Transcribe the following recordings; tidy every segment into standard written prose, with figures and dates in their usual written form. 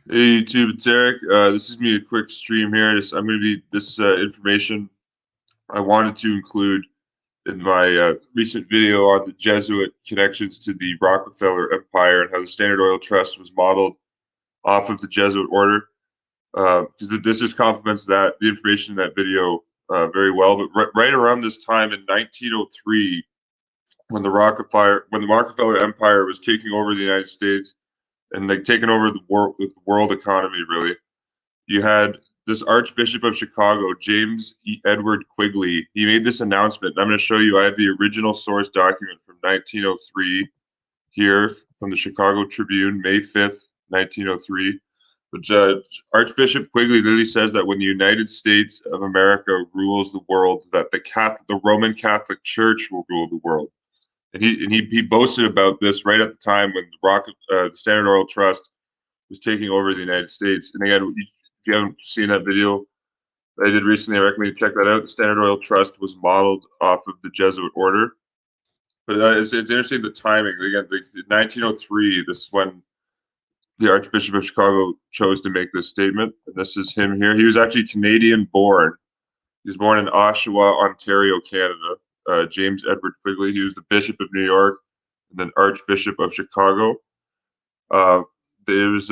Hey YouTube, it's Eric. This is gonna be a quick stream here. I'm gonna be this information I wanted to include in my recent video on the Jesuit connections to the Rockefeller Empire and how the Standard Oil Trust was modeled off of the Jesuit order. Because this just complements the information in that video very well. But right around this time in 1903, when the Rockefeller Empire was taking over the United States and like taking over the world economy, really. You had this Archbishop of Chicago, Edward Quigley. He made this announcement. I'm going to show you. I have the original source document from 1903 here from the Chicago Tribune, May 5th, 1903. But Archbishop Quigley literally says that when the United States of America rules the world, that the Roman Catholic Church will rule the world. And he boasted about this right at the time when the Standard Oil Trust was taking over the United States. And again, if you haven't seen that video I did recently, I recommend you check that out. The Standard Oil Trust was modeled off of the Jesuit order. But it's interesting the timing. Again, like, in 1903, this is when the Archbishop of Chicago chose to make this statement. And this is him here. He was actually Canadian born. He was born in Oshawa, Ontario, Canada. James Edward Quigley. He was the Bishop of New York and then Archbishop of Chicago. There's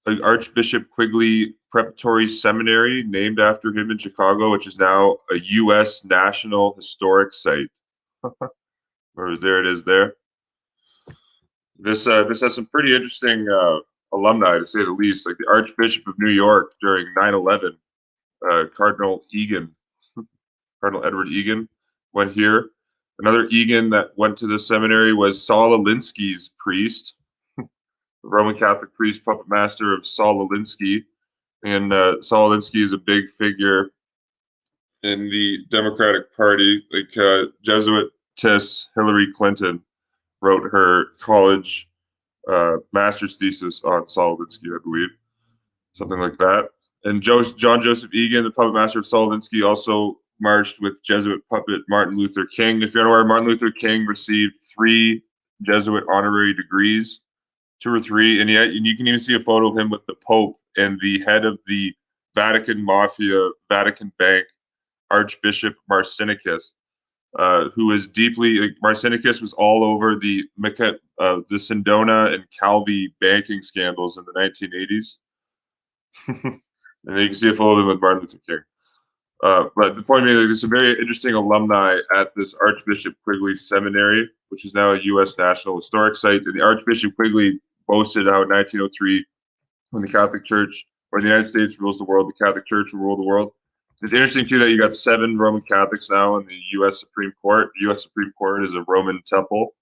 Archbishop Quigley Preparatory Seminary named after him in Chicago, which is now a U.S. National Historic Site. Or there it is there. This has some pretty interesting alumni, to say the least, like the Archbishop of New York during 9/11, Cardinal Egan, Cardinal Edward Egan went here. Another Egan that went to the seminary was Saul Alinsky's priest, the Roman Catholic priest, puppet master of Saul Alinsky. And Saul Alinsky is a big figure in the Democratic Party. Like Jesuitess Hillary Clinton wrote her college master's thesis on Saul Alinsky, I believe, something like that. And John Joseph Egan, the puppet master of Saul Alinsky, also marched with Jesuit puppet Martin Luther King. If you're unaware, Martin Luther King received 3 Jesuit honorary degrees, 2 or 3, and yet you can even see a photo of him with the Pope and the head of the Vatican Mafia, Vatican Bank, Archbishop Marcinicus, who is deeply Marcinicus was all over the Sindona and Calvi banking scandals in the 1980s. And you can see a photo of him with Martin Luther King. But the point being, there's some very interesting alumni at this Archbishop Quigley Seminary, which is now a U.S. National Historic Site. And the Archbishop Quigley boasted how in 1903, when the Catholic Church, or the United States rules the world, the Catholic Church will rule the world. It's interesting too that you got 7 Roman Catholics now in the U.S. Supreme Court. The U.S. Supreme Court is a Roman temple.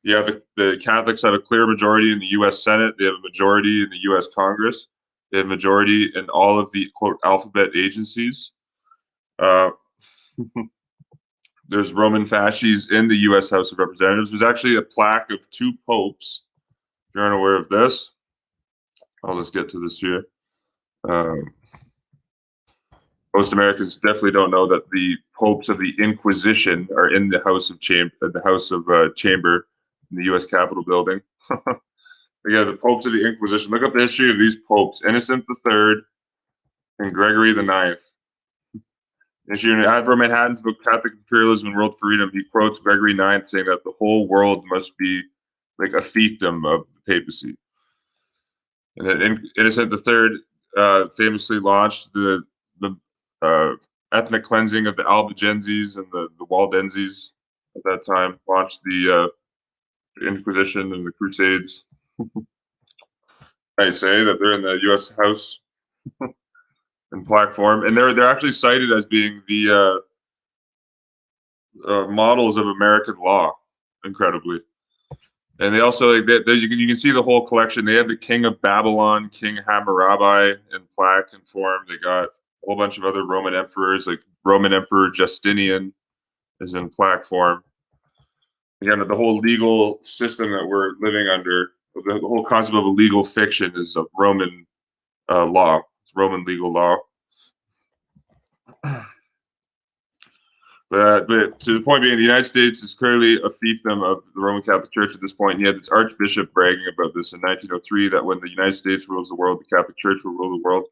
Yeah, the Catholics have a clear majority in the U.S. Senate. They have a majority in the U.S. Congress. They have a majority in all of the quote alphabet agencies. There's Roman fasces in the U.S. House of Representatives. There's actually a plaque of 2 popes. If you're unaware of this, I'll just get to this here. Most Americans definitely don't know that the popes of the Inquisition are in the House of Chamber in the U.S. Capitol building. Yeah, the popes of the Inquisition. Look up the history of these popes: Innocent III and Gregory IX. If you read Manhattan's book Catholic Imperialism and World Freedom, he quotes Gregory IX saying that the whole world must be like a fiefdom of the papacy. And then Innocent III famously launched the ethnic cleansing of the Albigenses and the Waldenses at that time, launched the Inquisition and the Crusades. I say that they're in the U.S. House in plaque form, and they're actually cited as being the models of American law, incredibly. And they also you can see the whole collection. They have the King of Babylon, King Hammurabi, in plaque and form. They got a whole bunch of other Roman emperors, like Roman Emperor Justinian is in plaque form. Again, the whole legal system that we're living under, the whole concept of a legal fiction is a Roman law. It's Roman legal law. But to the point being, the United States is clearly a fiefdom of the Roman Catholic Church at this point. And you had this Archbishop bragging about this in 1903, that when the United States rules the world, the Catholic Church will rule the world.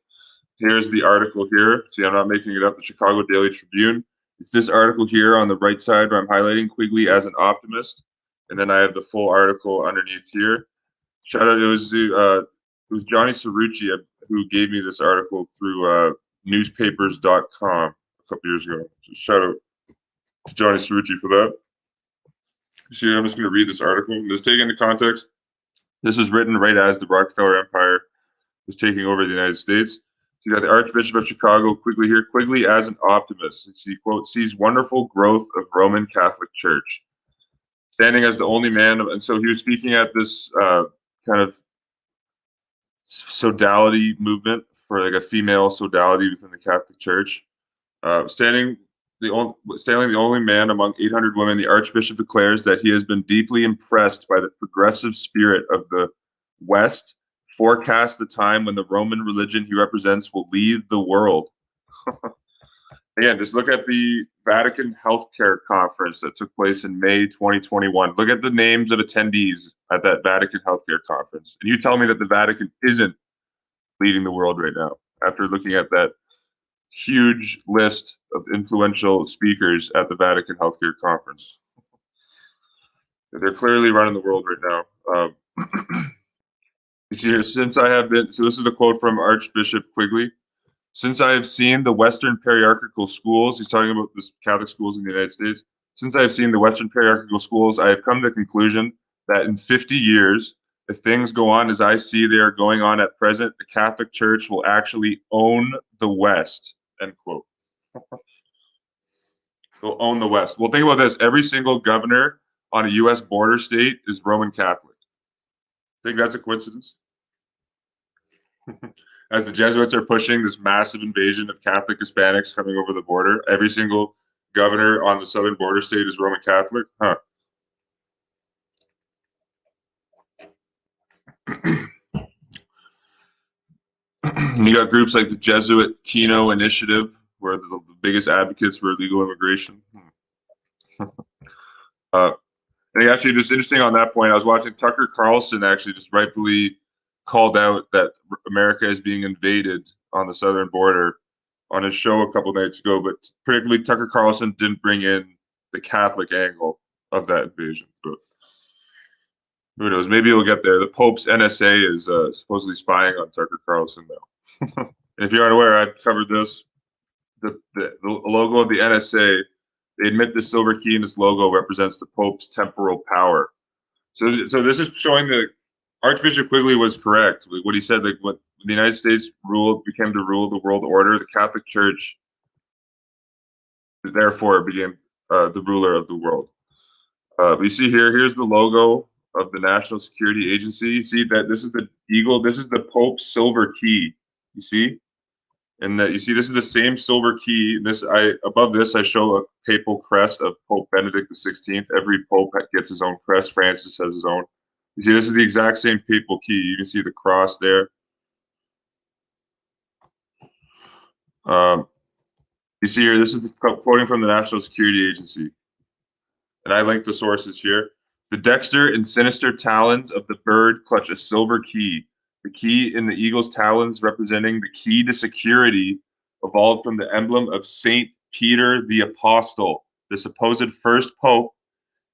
Here's the article here. See, I'm not making it up. The Chicago Daily Tribune. It's this article here on the right side where I'm highlighting Quigley as an optimist, and then I have the full article underneath here. Shout out! It was Johnny Cerrucci who gave me this article through newspapers.com a couple years ago. So shout out to Johnny Cerrucci for that. See, I'm just going to read this article. Just take into context. This was written right as the Rockefeller Empire was taking over the United States. So you got the Archbishop of Chicago, Quigley here. Quigley as an optimist. He, quote, sees wonderful growth of Roman Catholic Church. Standing as the only man, and so he was speaking at this kind of sodality movement for like a female sodality within the Catholic Church. Standing the only man among 800 women, the Archbishop declares that he has been deeply impressed by the progressive spirit of the West, forecast the time when the Roman religion he represents will lead the world. Again, just look at the Vatican Healthcare Conference that took place in May 2021. Look at the names of attendees at that Vatican Healthcare Conference. And you tell me that the Vatican isn't leading the world right now after looking at that huge list of influential speakers at the Vatican Healthcare Conference. They're clearly running the world right now. You see here, since I have been, so this is the quote from Archbishop Quigley. Since I have seen the Western patriarchal schools, he's talking about the Catholic schools in the United States. Since I have seen the Western patriarchal schools, I have come to the conclusion that in 50 years, if things go on as I see they are going on at present, the Catholic Church will actually own the West, end quote. They'll own the West. Well, think about this. Every single governor on a U.S. border state is Roman Catholic. Think that's a coincidence? As the Jesuits are pushing this massive invasion of Catholic Hispanics coming over the border, every single governor on the southern border state is Roman Catholic? Huh. You got groups like the Jesuit Kino Initiative, where the biggest advocates for illegal immigration. And actually, just interesting on that point, I was watching Tucker Carlson actually just rightfully called out that America is being invaded on the southern border on his show a couple nights ago, but particularly Tucker Carlson didn't bring in the Catholic angle of that invasion. But who knows? Maybe he'll get there. The Pope's NSA is supposedly spying on Tucker Carlson now. And if you aren't aware, I covered this. The logo of the NSA, they admit the silver key in this logo represents the Pope's temporal power. So this is showing that Archbishop Quigley was correct. What he said, like when the United States became to rule the world order, the Catholic Church therefore became the ruler of the world. But you see here's the logo of the National Security Agency. You see that this is the eagle. This is the Pope's silver key. You see? And you see, this is the same silver key. Above this, I show a papal crest of Pope Benedict XVI. Every pope gets his own crest. Francis has his own. You see, this is the exact same papal key. You can see the cross there. You see here, this is quoting from the National Security Agency. And I link the sources here. The dexter and sinister talons of the bird clutch a silver key. The key in the eagle's talons representing the key to security evolved from the emblem of Saint Peter the Apostle, the supposed first pope,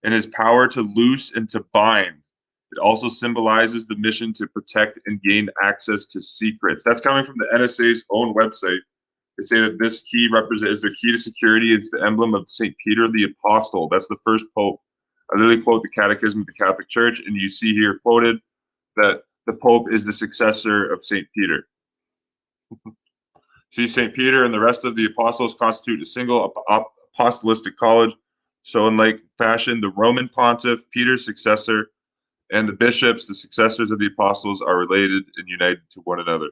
and his power to loose and to bind. It also symbolizes the mission to protect and gain access to secrets. That's coming from the NSA's own website. They say that this key is the key to security. It's the emblem of Saint Peter the Apostle. That's the first pope. I literally quote the Catechism of the Catholic Church, and you see here quoted that the Pope is the successor of St. Peter. See, St. Peter and the rest of the apostles constitute a single apostolic college. So in like fashion, the Roman pontiff, Peter's successor, and the bishops, the successors of the apostles, are related and united to one another.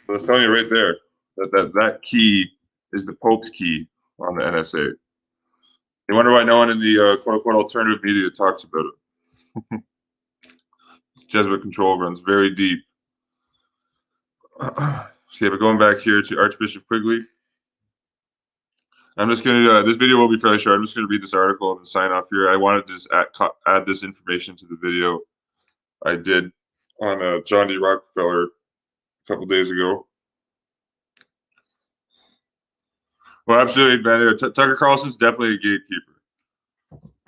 So it's telling you right there that key is the Pope's key on the NSA. You wonder why no one in the quote-unquote alternative media talks about it. Jesuit control runs very deep. Okay, but going back here to Archbishop Quigley. I'm just going to, this video will be fairly short. I'm just going to read this article and sign off here. I wanted to just add this information to the video I did on John D. Rockefeller a couple days ago. Well, absolutely, man. Tucker Carlson's definitely a gatekeeper.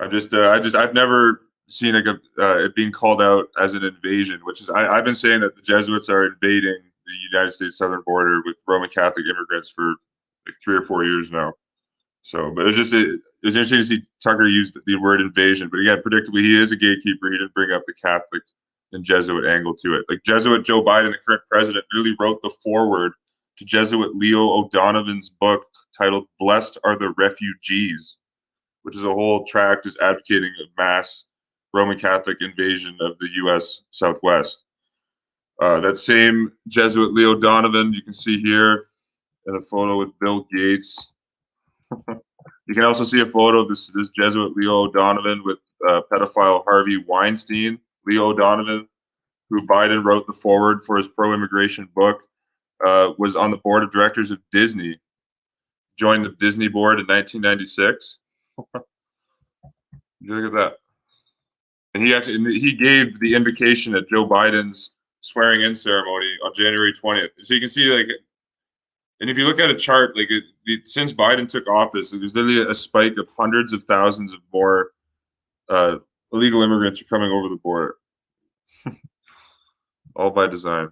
I've never seen it being called out as an invasion, which is, I've been saying that the Jesuits are invading the United States southern border with Roman Catholic immigrants for like 3 or 4 years now. So, but it was interesting to see Tucker use the word invasion. But again, predictably, he is a gatekeeper. He didn't bring up the Catholic and Jesuit angle to it. Like Jesuit Joe Biden, the current president, really wrote the foreword to Jesuit Leo O'Donovan's book titled "Blessed Are the Refugees," which is a whole tract is advocating a mass Roman Catholic invasion of the U.S. Southwest. That same Jesuit Leo Donovan, you can see here in a photo with Bill Gates. You can also see a photo of this Jesuit Leo O'Donovan with pedophile Harvey Weinstein. Leo O'Donovan, who Biden wrote the foreword for his pro-immigration book, was on the board of directors of Disney. Joined the Disney board in 1996. Look at that. And he gave the invocation at Joe Biden's swearing-in ceremony on January 20th. So you can see, like, and if you look at a chart, like since Biden took office, there's literally a spike of hundreds of thousands of more illegal immigrants are coming over the border, all by design.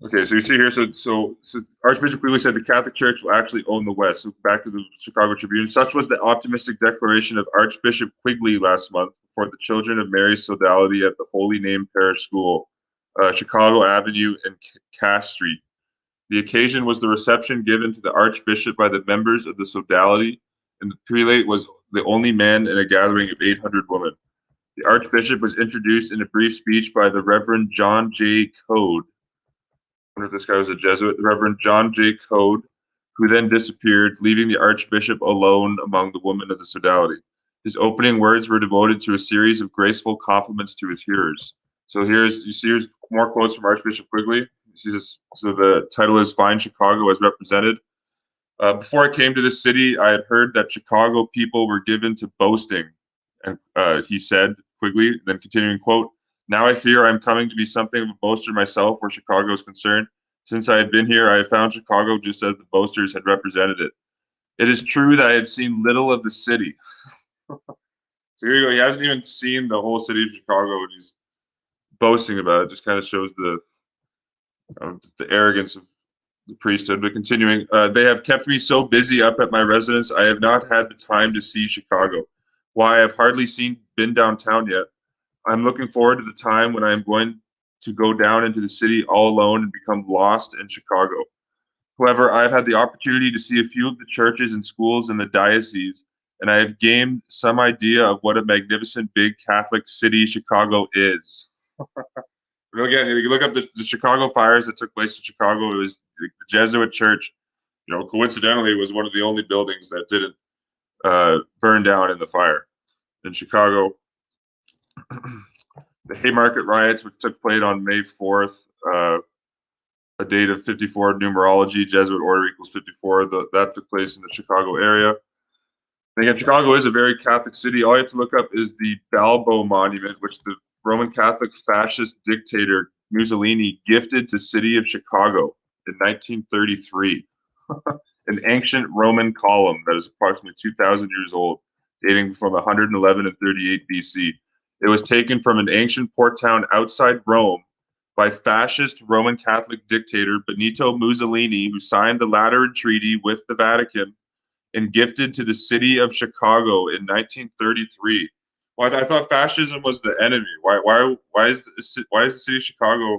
Okay, so you see here, so Archbishop Quigley said the Catholic Church will actually own the West. So back to the Chicago Tribune. Such was the optimistic declaration of Archbishop Quigley last month before the Children of Mary's Sodality at the Holy Name Parish School, Chicago Avenue and Cass Street. The occasion was the reception given to the Archbishop by the members of the Sodality, and the prelate was the only man in a gathering of 800 women. The Archbishop was introduced in a brief speech by the Reverend John J. Code. I wonder if this guy was a Jesuit. The Reverend John J. Code, who then disappeared, leaving the Archbishop alone among the women of the Sodality. His opening words were devoted to a series of graceful compliments to his hearers. So here's more quotes from Archbishop Quigley. You see this, so the title is "Find Chicago as Represented." Before I came to this city, I had heard that Chicago people were given to boasting, and he said, Quigley, then continuing, quote, "Now I fear I am coming to be something of a boaster myself where Chicago is concerned. Since I had been here, I have found Chicago just as the boasters had represented it. It is true that I have seen little of the city." So here you go. He hasn't even seen the whole city of Chicago, and he's boasting about it. Just kind of shows the arrogance of the priesthood. But continuing, they have kept me so busy up at my residence, I have not had the time to see Chicago. Why, I have hardly been downtown yet. I'm looking forward to the time when I am going to go down into the city all alone and become lost in Chicago. However, I've had the opportunity to see a few of the churches and schools in the diocese, and I have gained some idea of what a magnificent big Catholic city Chicago is. Again, you look up the Chicago fires that took place in Chicago. It was the Jesuit church, coincidentally, was one of the only buildings that didn't burn down in the fire in Chicago. The Haymarket riots, which took place on May 4th, a date of 54 numerology, Jesuit order equals 54. That took place in the Chicago area. And again, Chicago is a very Catholic city. All you have to look up is the Balbo Monument, which the Roman Catholic fascist dictator Mussolini gifted to the city of Chicago in 1933. An ancient Roman column that is approximately 2,000 years old, dating from 111 and 38 BC. It was taken from an ancient port town outside Rome by fascist Roman Catholic dictator Benito Mussolini, who signed the Lateran Treaty with the Vatican and gifted to the city of Chicago in 1933. Well, I thought fascism was the enemy. Why is the city of Chicago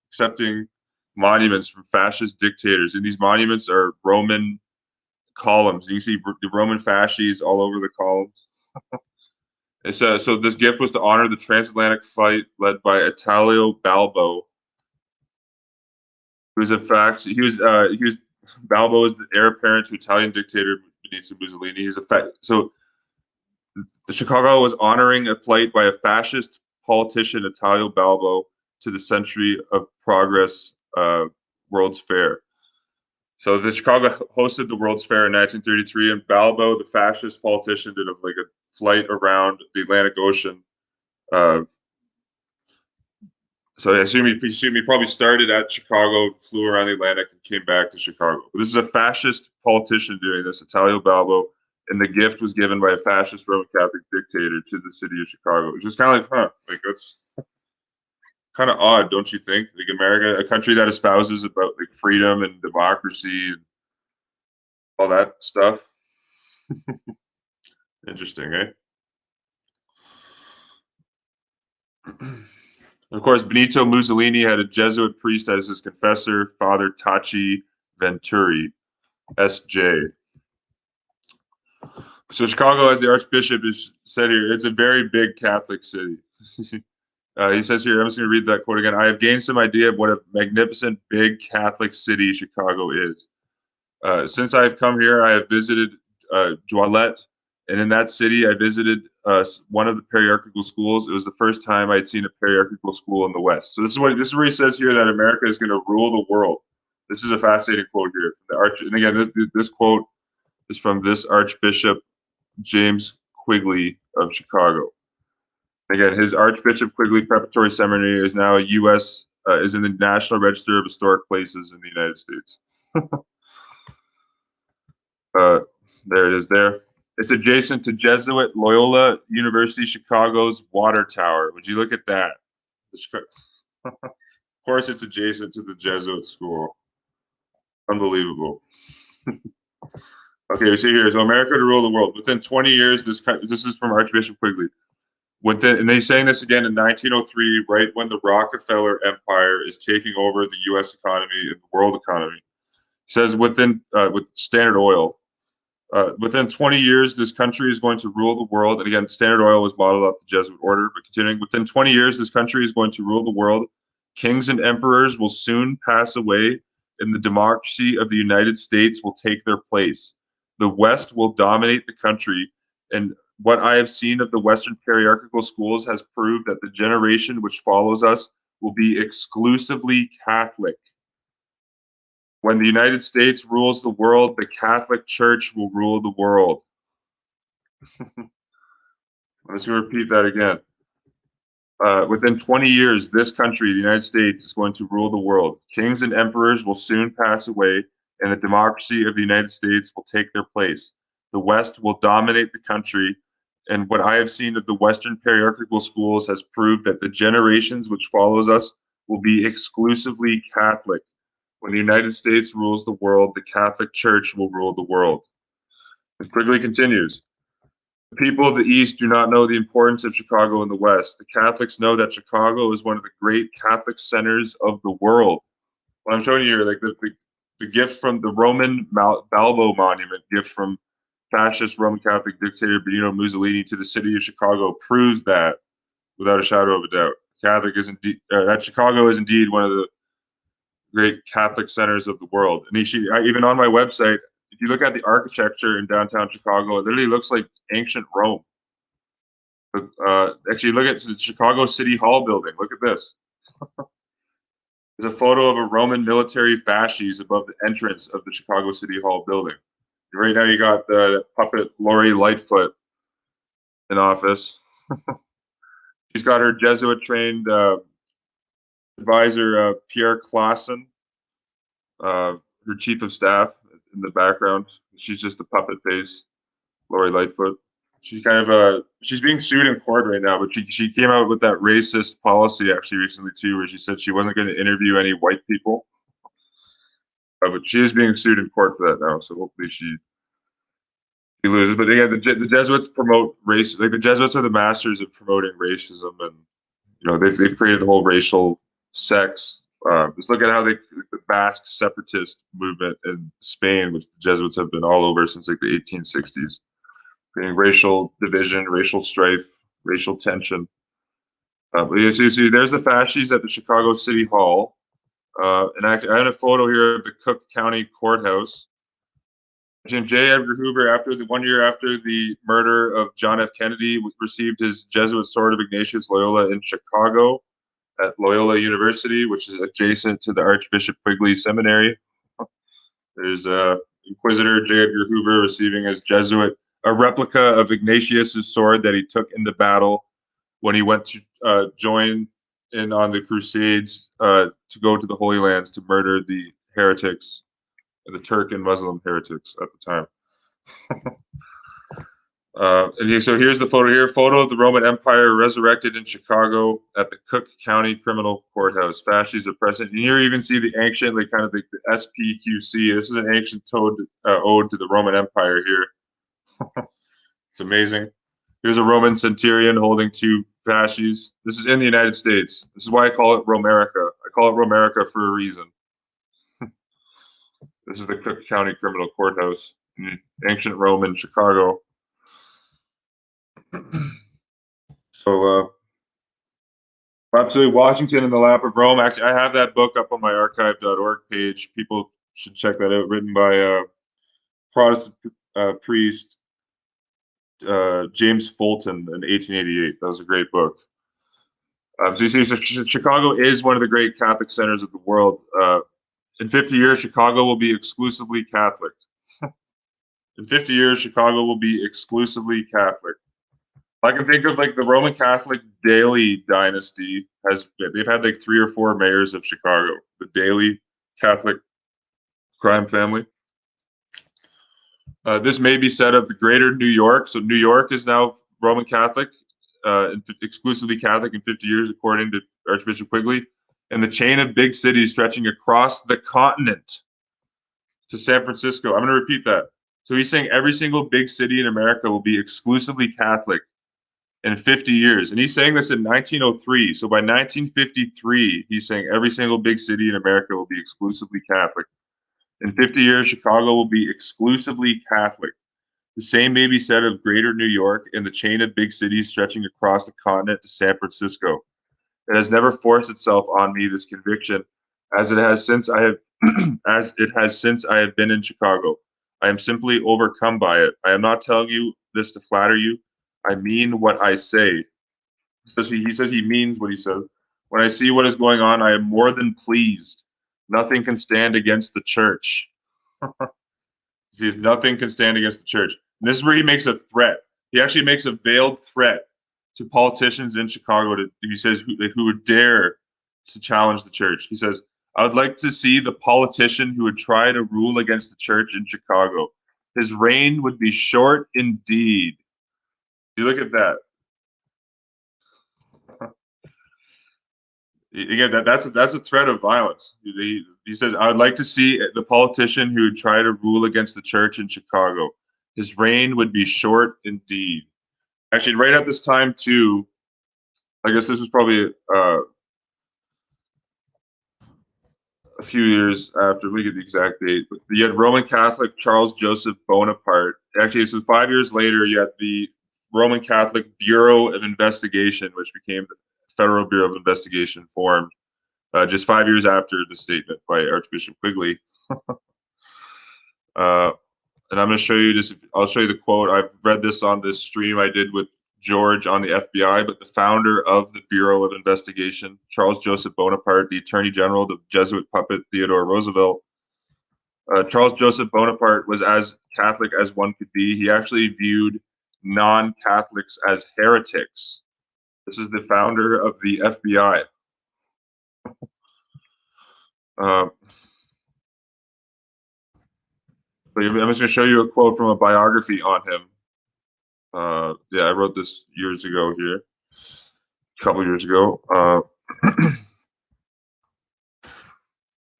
accepting monuments from fascist dictators? And these monuments are Roman columns. You can see the Roman fasces all over the columns. So this gift was to honor the transatlantic flight led by Italo Balbo. Balbo is the heir apparent to Italian dictator Benito Mussolini. So the Chicago was honoring a flight by a fascist politician, Italo Balbo, to the Century of Progress World's Fair. So the Chicago hosted the World's Fair in 1933, and Balbo, the fascist politician, did like a flight around the Atlantic Ocean. So I assume he probably started at Chicago, flew around the Atlantic, and came back to Chicago. This is a fascist politician doing this, Italio Balbo, and the gift was given by a fascist Roman Catholic dictator to the city of Chicago. It's just kind of like, like that's kind of odd, don't you think? Like America, a country that espouses about like freedom and democracy and all that stuff. Interesting, eh? Of course, Benito Mussolini had a Jesuit priest as his confessor, Father Taci Venturi, S.J. So Chicago, as the Archbishop is said here, it's a very big Catholic city. He says here, I'm just going to read that quote again. I have gained some idea of what a magnificent, big Catholic city Chicago is. Since I have come here, I have visited Joliet, and in that city, I visited one of the patriarchal schools. It was the first time I'd seen a patriarchal school in the West. So this is where he says here that America is going to rule the world. This is a fascinating quote here from the and again, this quote is from this Archbishop James Quigley of Chicago. Again, his Archbishop Quigley Preparatory Seminary is now a U.S. Is in the National Register of Historic Places in the United States. There it is. There, it's adjacent to Jesuit Loyola University Chicago's Water Tower. Would you look at that? Of course, it's adjacent to the Jesuit school. Unbelievable. Okay, we see here. So America to rule the world within 20 years. This is from Archbishop Quigley. And they're saying this again in 1903, right when the Rockefeller Empire is taking over the U.S. economy and the world economy. It says with Standard Oil, within 20 years, this country is going to rule the world. And again, Standard Oil was modeled off the Jesuit order. But continuing, within 20 years, this country is going to rule the world. Kings and emperors will soon pass away, and the democracy of the United States will take their place. The West will dominate the country, and what I have seen of the Western patriarchal schools has proved that the generation which follows us will be exclusively Catholic. When the United States rules the world, the Catholic Church will rule the world. Let's repeat that again. Within 20 years, this country, the United States, is going to rule the world. Kings and emperors will soon pass away, and the democracy of the United States will take their place. The West will dominate the country, and what I have seen of the Western patriarchal schools has proved that the generations which follows us will be exclusively Catholic. When the United States rules the world, the Catholic Church will rule the world. And Quigley continues. The people of the East do not know the importance of Chicago in the West. The Catholics know that Chicago is one of the great Catholic centers of the world. What I'm showing you here, like the gift from the Roman Balbo monument, gift from fascist Roman Catholic dictator Benito Mussolini to the city of Chicago, proves that without a shadow of a doubt. That Chicago is indeed one of the great Catholic centers of the world. And even on my website, if you look at the architecture in downtown Chicago, it literally looks like ancient Rome. Actually, look at the Chicago City Hall building. Look at this. There's a photo of a Roman military fasces above the entrance of the Chicago City Hall building. And right now, you got the puppet Lori Lightfoot in office. She's got her Jesuit-trained advisor, Pierre Claassen, her chief of staff in the background. She's just a puppet face, Lori Lightfoot. She's she's being sued in court right now, but she came out with that racist policy actually recently too, where she said she wasn't going to interview any white people. But she is being sued in court for that now, so hopefully she loses. But again, the Jesuits promote race. Like the Jesuits are the masters of promoting racism, and they've created the whole racial sex. Just look at how the Basque separatist movement in Spain, which the Jesuits have been all over since like the 1860s. Creating racial division, racial strife, racial tension. But you see, there's the fasces at the Chicago City Hall. And I had a photo here of the Cook County Courthouse. J. Edgar Hoover, 1 year after the murder of John F. Kennedy, received his Jesuit sword of Ignatius Loyola in Chicago at Loyola University, which is adjacent to the Archbishop Quigley Seminary. There's Inquisitor J. Edgar Hoover receiving as Jesuit a replica of Ignatius's sword that he took into battle when he went to join in on the Crusades to go to the Holy Lands to murder the heretics, the Turk and Muslim heretics at the time. So here's the photo here. Photo of the Roman Empire resurrected in Chicago at the Cook County Criminal Courthouse. Fasces are present. And here you even see the ancient, like kind of the SPQC. This is an ancient ode to the Roman Empire here. It's amazing. Here's a Roman centurion holding two fasces. This is in the United States. This is why I call it Romerica. I call it Romerica for a reason. This is the Cook County Criminal Courthouse in ancient Rome in Chicago. So, absolutely, Washington in the lap of Rome. Actually, I have that book up on my archive.org page. People should check that out. Written by a Protestant priest, James Fulton, in 1888. That was a great book. So you see, Chicago is one of the great Catholic centers of the world. In 50 years, Chicago will be exclusively Catholic. In 50 years, Chicago will be exclusively Catholic. I can think of like the Roman Catholic Daley dynasty they've had like 3 or 4 mayors of Chicago. The Daley Catholic crime family. This may be said of the greater New York. So New York is now Roman Catholic, exclusively Catholic in 50 years, according to Archbishop Quigley. And the chain of big cities stretching across the continent to San Francisco. I'm going to repeat that. So he's saying every single big city in America will be exclusively Catholic in 50 years. And he's saying this in 1903. So by 1953, he's saying every single big city in America will be exclusively Catholic. In 50 years, Chicago will be exclusively Catholic. The same may be said of greater New York and the chain of big cities stretching across the continent to San Francisco. It has never forced itself on me, this conviction, as it has since I have been in Chicago. I am simply overcome by it. I am not telling you this to flatter you. I mean what I say. He says he means what he says. When I see what is going on, I am more than pleased. Nothing can stand against the church. He says nothing can stand against the church. And this is where he makes a threat. He actually makes a veiled threat to politicians in Chicago. He says who would dare to challenge the church. He says, I would like to see the politician who would try to rule against the church in Chicago. His reign would be short indeed. You look at that. Again, that's a threat of violence. He says, I would like to see the politician who would try to rule against the church in Chicago. His reign would be short indeed. Actually, right at this time, too, I guess this was probably a few years after, let me get the exact date, but you had Roman Catholic Charles Joseph Bonaparte. Actually, so 5 years later, you had the Roman Catholic Bureau of Investigation, which became the Federal Bureau of Investigation, formed just 5 years after the statement by Archbishop Quigley. And I'm going to show you this. I'll show you the quote. I've read this on this stream I did with George on the FBI, but the founder of the Bureau of Investigation, Charles Joseph Bonaparte, the Attorney General, the Jesuit puppet Theodore Roosevelt. Charles Joseph Bonaparte was as Catholic as one could be. He actually viewed non-Catholics as heretics. This is the founder of the FBI. But I'm just going to show you a quote from a biography on him. Yeah, I wrote this years ago here, a couple years ago.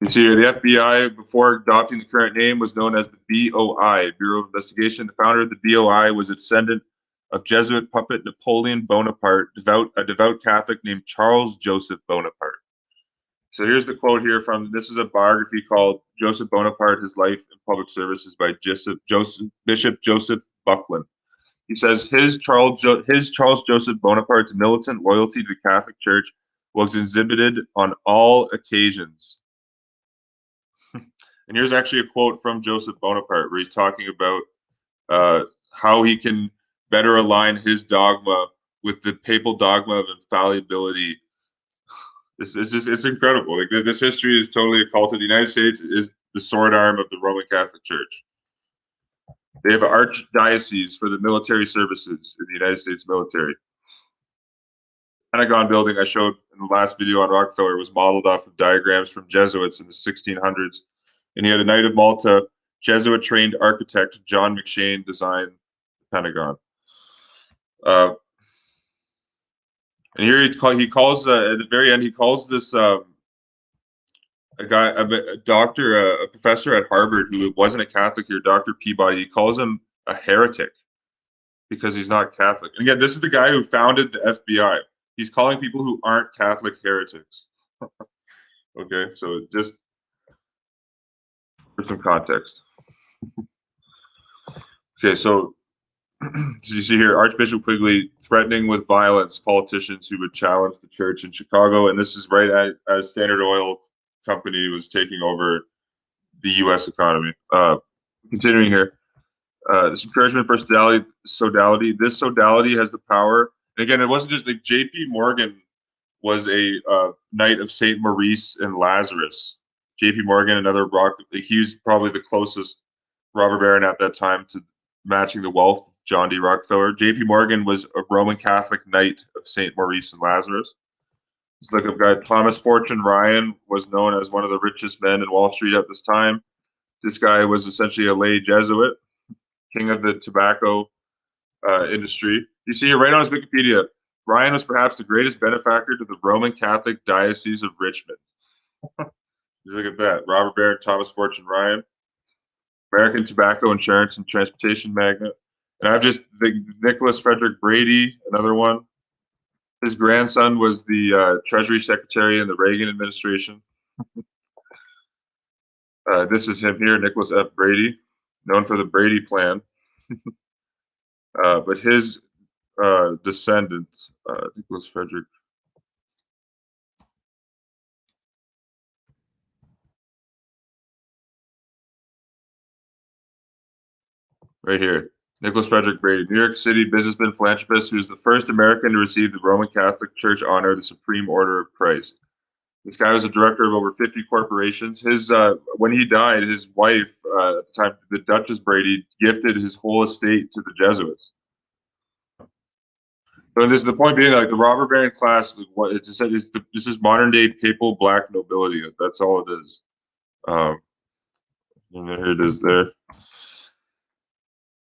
You see here, the FBI, before adopting the current name, was known as the BOI, Bureau of Investigation. The founder of the BOI was a descendant of Jesuit puppet Napoleon Bonaparte, a devout Catholic named Charles Joseph Bonaparte. So here's the quote here from, this is a biography called Joseph Bonaparte, His Life and Public Services by Bishop Joseph Buckland. He says his Charles Joseph Bonaparte's militant loyalty to the Catholic Church was exhibited on all occasions. And here's actually a quote from Joseph Bonaparte where he's talking about how he can better align his dogma with the papal dogma of infallibility. It's incredible. Like, this history is totally occulted. The United States is the sword arm of the Roman Catholic Church. They have an archdiocese for the military services in the United States military. Pentagon building I showed in the last video on Rockefeller was modeled off of diagrams from Jesuits in the 1600s. And he had a Knight of Malta, Jesuit-trained architect John McShane design the Pentagon. And here he calls at the very end, he calls this a doctor, a professor at Harvard who wasn't a Catholic here, Dr. Peabody. He calls him a heretic because he's not Catholic. And again, this is the guy who founded the FBI. He's calling people who aren't Catholic heretics. Okay, so just for some context. Okay, so you see here, Archbishop Quigley threatening with violence politicians who would challenge the church in Chicago, and this is right as Standard Oil Company was taking over the U.S. economy. Continuing here, this encouragement for sodality. This sodality has the power. And again, it wasn't just like J.P. Morgan was a knight of Saint Maurice and Lazarus. J.P. Morgan, another he was probably the closest robber baron at that time to matching the wealth of John D. Rockefeller. J.P. Morgan was a Roman Catholic knight of Saint Maurice and Lazarus. Let's look at guy Thomas Fortune Ryan was known as one of the richest men in Wall Street at this time. This guy was essentially a lay Jesuit, king of the tobacco industry. You see here right on his Wikipedia, Ryan was perhaps the greatest benefactor to the Roman Catholic Diocese of Richmond. Look at that, Robert Baron Thomas Fortune Ryan, American tobacco insurance and transportation magnate. And I've just Nicholas Frederick Brady, another one. His grandson was the Treasury Secretary in the Reagan administration. This is him here, Nicholas F. Brady, known for the Brady Plan. But his descendant, Nicholas Frederick. Right here, Nicholas Frederick Brady, New York City businessman, philanthropist, who is the first American to receive the Roman Catholic Church honor, the Supreme Order of Christ. This guy was a director of over 50 corporations. His when he died, his wife at the time, the Duchess Brady, gifted his whole estate to the Jesuits. So this, the point being, like the robber baron class, what it's said is this is modern day papal black nobility. That's all it is. And here it is. There,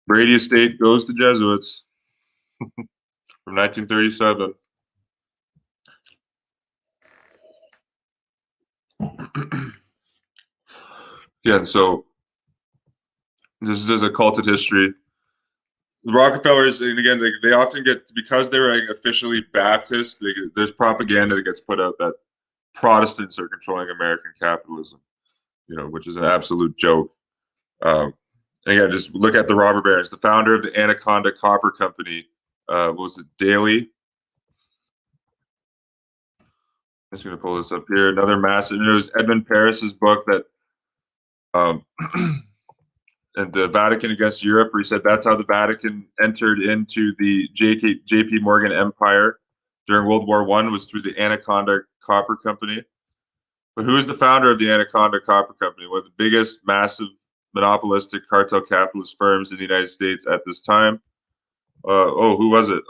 Brady estate goes to Jesuits from 1937. Yeah, so this is a culted history. The Rockefellers, and again, they often get, because they're like officially Baptist, there's propaganda that gets put out that Protestants are controlling American capitalism, you know, which is an absolute joke. Again, just look at the robber barons. The founder of the Anaconda Copper Company was it Daly. I'm just going to pull this up here. Another massive. It was Edmund Paris's book that, and the Vatican against Europe, where he said that's how the Vatican entered into the J.P. Morgan empire during World War I, was through the Anaconda Copper Company. But who is the founder of the Anaconda Copper Company? One of the biggest, massive, monopolistic cartel capitalist firms in the United States at this time. Who was it?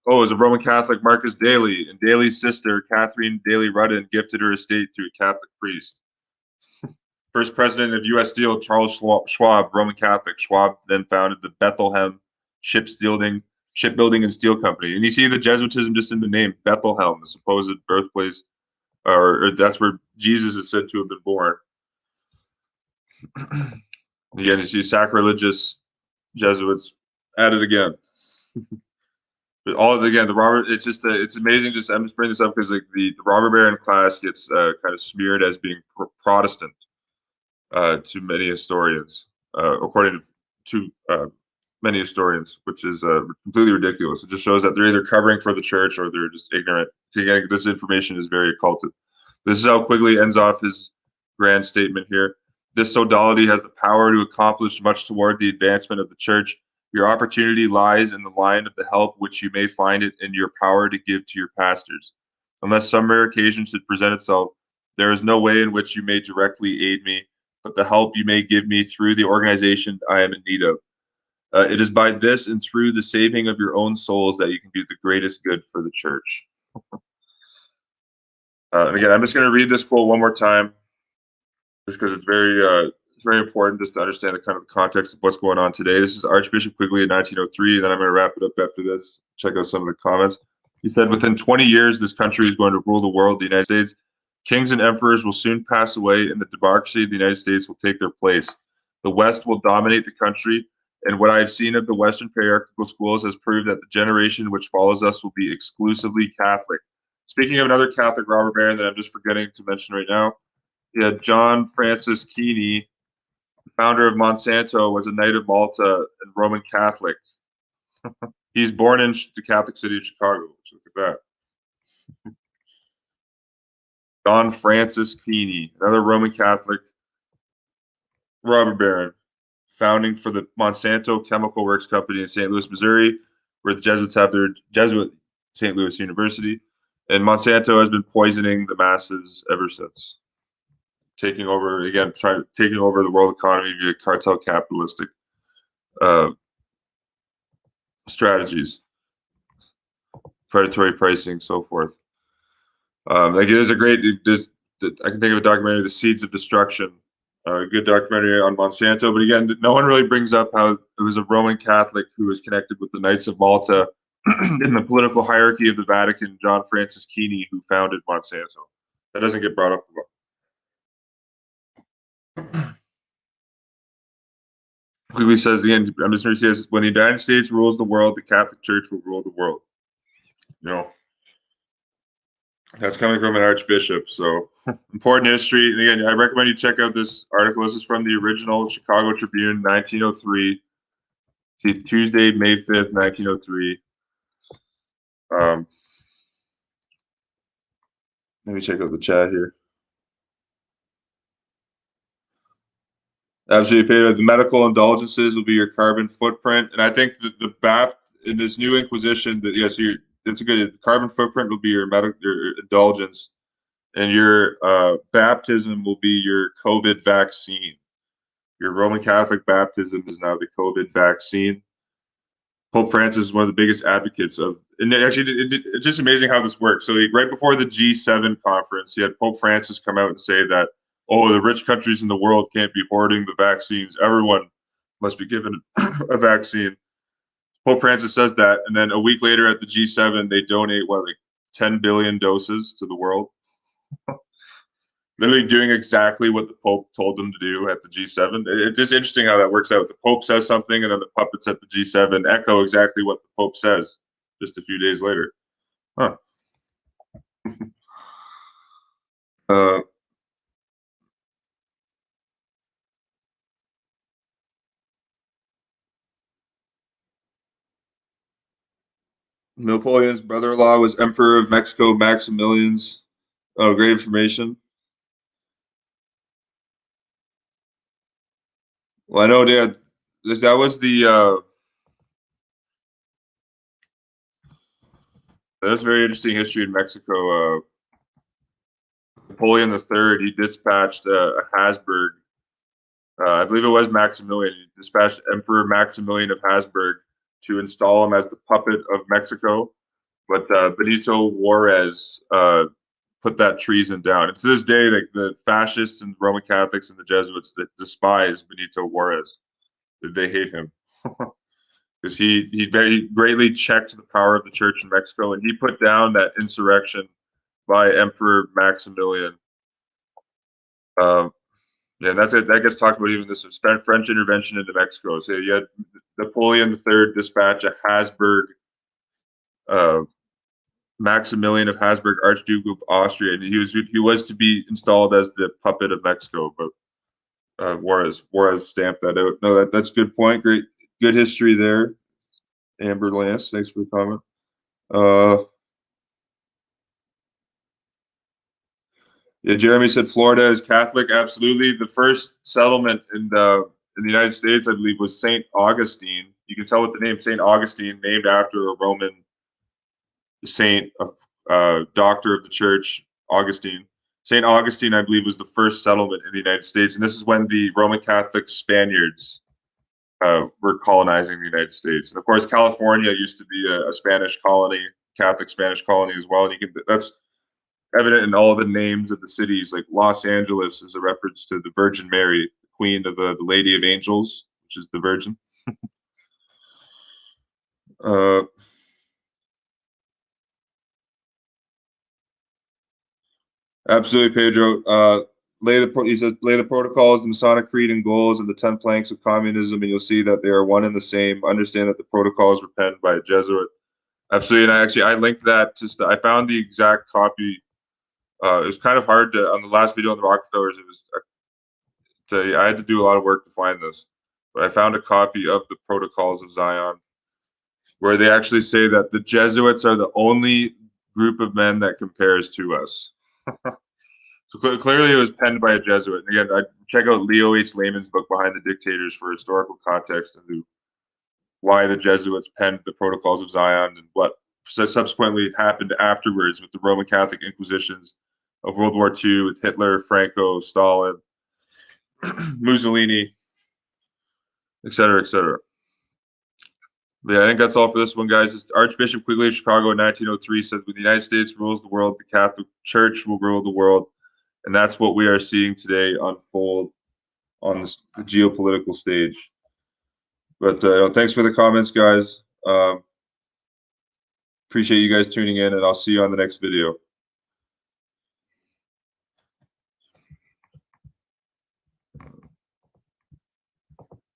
It was a Roman Catholic, Marcus Daly, and Daly's sister, Catherine Daly Rudden, gifted her estate to a Catholic priest. First president of U.S. Steel, Charles Schwab, Roman Catholic. Schwab then founded the Bethlehem Shipbuilding and Steel Company. And you see the Jesuitism just in the name, Bethlehem, the supposed birthplace, or that's where Jesus is said to have been born. Again, you see sacrilegious Jesuits at it again. But the robber, it's just it's amazing. I'm just bringing this up because like the robber baron class gets kind of smeared as being Protestant to many historians, according to many historians, which is completely ridiculous. It just shows that they're either covering for the church or they're just ignorant. Again, this information is very occulted. This is how Quigley ends off his grand statement here. This sodality has the power to accomplish much toward the advancement of the church. Your opportunity lies in the line of the help which you may find it in your power to give to your pastors. Unless some rare occasion should present itself, there is no way in which you may directly aid me. but the help you may give me through the organization I am in need of. It is by this and through the saving of your own souls that you can do the greatest good for the church. And again, I'm just going to read this quote one more time, just because it's very important just to understand the kind of context of what's going on today. This is Archbishop Quigley in 1903, and then I'm going to wrap it up after this. Check out some of the comments. He said, within 20 years, this country is going to rule the world, the United States. Kings and emperors will soon pass away, and the democracy of the United States will take their place. The West will dominate the country, and what I have seen of the Western patriarchal schools has proved that the generation which follows us will be exclusively Catholic. Speaking of another Catholic robber baron that I'm just forgetting to mention right now, John Francis Keeney, founder of Monsanto, was a Knight of Malta and Roman Catholic. He's born in the Catholic city of Chicago. So look at that. John Francis Keeney, another Roman Catholic robber baron, founding for the Monsanto Chemical Works Company in St. Louis, Missouri, where the Jesuits have their Jesuit St. Louis University. And Monsanto has been poisoning the masses ever since, taking over the world economy via cartel capitalistic strategies, predatory pricing, so forth. Like there's a great, I can think of a documentary, "The Seeds of Destruction," a good documentary on Monsanto. But again, no one really brings up how it was a Roman Catholic who was connected with the Knights of Malta in the political hierarchy of the Vatican, John Francis Keeney, who founded Monsanto. That doesn't get brought up about. Quigley says again, I'm just going to say this: when the United States rules the world, the Catholic Church will rule the world. You know, that's coming from an archbishop. So important history. And again, I recommend you check out this article. This is from the original Chicago Tribune, 1903. See, Tuesday, May 5th, 1903. Let me check out the chat here. Absolutely, Pedro. The medical indulgences will be your carbon footprint, and I think that the BAP in this new Inquisition, that yes, it's a good carbon footprint will be your your indulgence, and your baptism will be your COVID vaccine. Your Roman Catholic baptism is now the COVID vaccine. Pope Francis is one of the biggest advocates of, and actually, it's just amazing how this works. So right before the G7 conference, you had Pope Francis come out and say that, oh, the rich countries in the world can't be hoarding the vaccines. Everyone must be given a vaccine. Pope Francis says that, and then a week later at the G7, they donate, like 10 billion doses to the world. Literally doing exactly what the Pope told them to do at the G7. It's just interesting how that works out. The Pope says something, and then the puppets at the G7 echo exactly what the Pope says just a few days later. Huh. Napoleon's brother-in-law was Emperor of Mexico, Maximilian's. Oh, great information. Well, I know that was that's very interesting history in Mexico. Napoleon III, he dispatched a Habsburg. I believe it was Maximilian. He dispatched Emperor Maximilian of Habsburg to install him as the puppet of Mexico, but Benito Juarez put that treason down. And to this day, the fascists and Roman Catholics and the Jesuits that despise Benito Juarez, they hate him because he very greatly checked the power of the church in Mexico, and he put down that insurrection by Emperor Maximilian. Yeah, that's it. That gets talked about even this French intervention into Mexico. So you had Napoleon III dispatch a Habsburg, Maximilian of Habsburg, Archduke of Austria, and he was to be installed as the puppet of Mexico, but Juarez stamped that out. No, that's a good point. Good history there. Amber Lance, thanks for the comment. Yeah, Jeremy said Florida is Catholic. Absolutely. The first settlement in the United States, I believe, was St. Augustine. You can tell with the name St. Augustine, named after a Roman saint, doctor of the church, Augustine. St. Augustine, I believe, was the first settlement in the United States, and this is when the Roman Catholic Spaniards were colonizing the United States. And of course, California used to be a Spanish colony, Catholic Spanish colony as well. And that's evident in all the names of the cities. Like Los Angeles is a reference to the Virgin Mary, the Queen of the Lady of Angels, which is the Virgin. Absolutely, Pedro. He said, lay the protocols, the Masonic Creed and goals, and the 10 planks of communism, and you'll see that they are one and the same. Understand that the protocols were penned by a Jesuit. Absolutely, and I linked that. I found the exact copy. It was kind of hard to on the last video on the Rockefellers. I had to do a lot of work to find this, but I found a copy of the Protocols of Zion, where they actually say that the Jesuits are the only group of men that compares to us. So clearly it was penned by a Jesuit. And again, I check out Leo H. Lehman's book, Behind the Dictators, for historical context and why the Jesuits penned the Protocols of Zion and what subsequently happened afterwards with the Roman Catholic Inquisitions of World War II with Hitler, Franco, Stalin, Mussolini, etc., etc. But yeah, I think that's all for this one, guys. Archbishop Quigley of Chicago in 1903 said, when the United States rules the world, the Catholic Church will rule the world. And that's what we are seeing today unfold on the geopolitical stage. But thanks for the comments, guys. Appreciate you guys tuning in, and I'll see you on the next video.